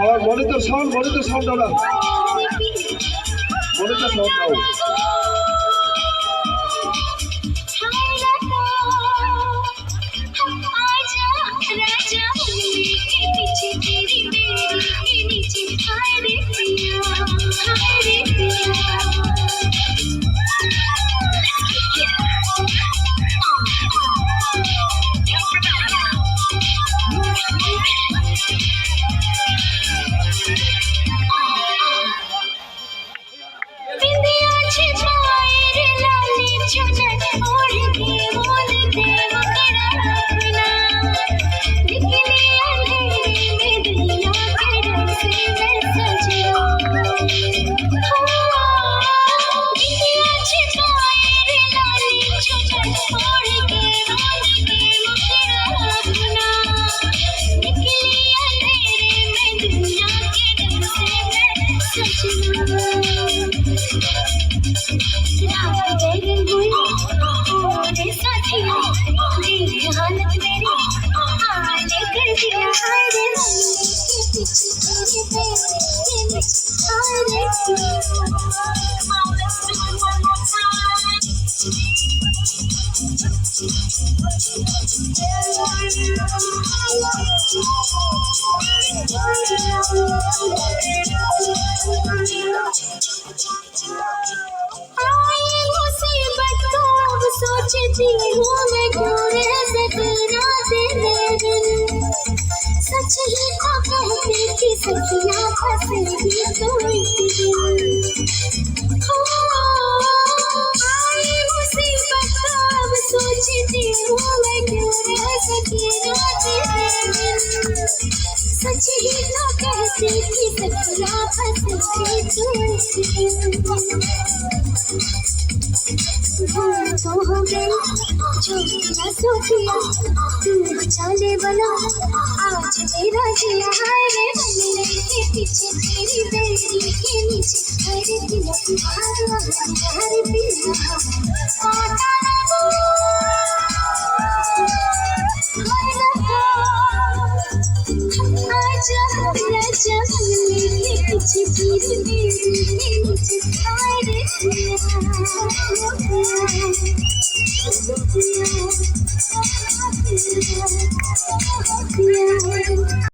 আমার monitor sound দাও না, মনিটর সাউন্ড দাও। सोचती हूँ मैं क्यों रह सकना तेरे बिन। सच ही तो कहती थी सखियाँ फंसेगी तो एक दिन। आई मुसीबत तो अब सोचती हूँ मैं क्यों रह सकना तेरे बिन। सच ही तो कहती थी सखियाँ फंसेगी तो एक दिन। तो हो गई जो मेरा सोचिया तू बचा ले बना आज मेरा जिया। हाय रे बल्ले के पीछे तेरी बेड़ी के नीचे हरे दिल की हवा हरे पिया काटा आजा राजा बल्ले के पीछे तेरी बेड़ी के नीचे हरे पिया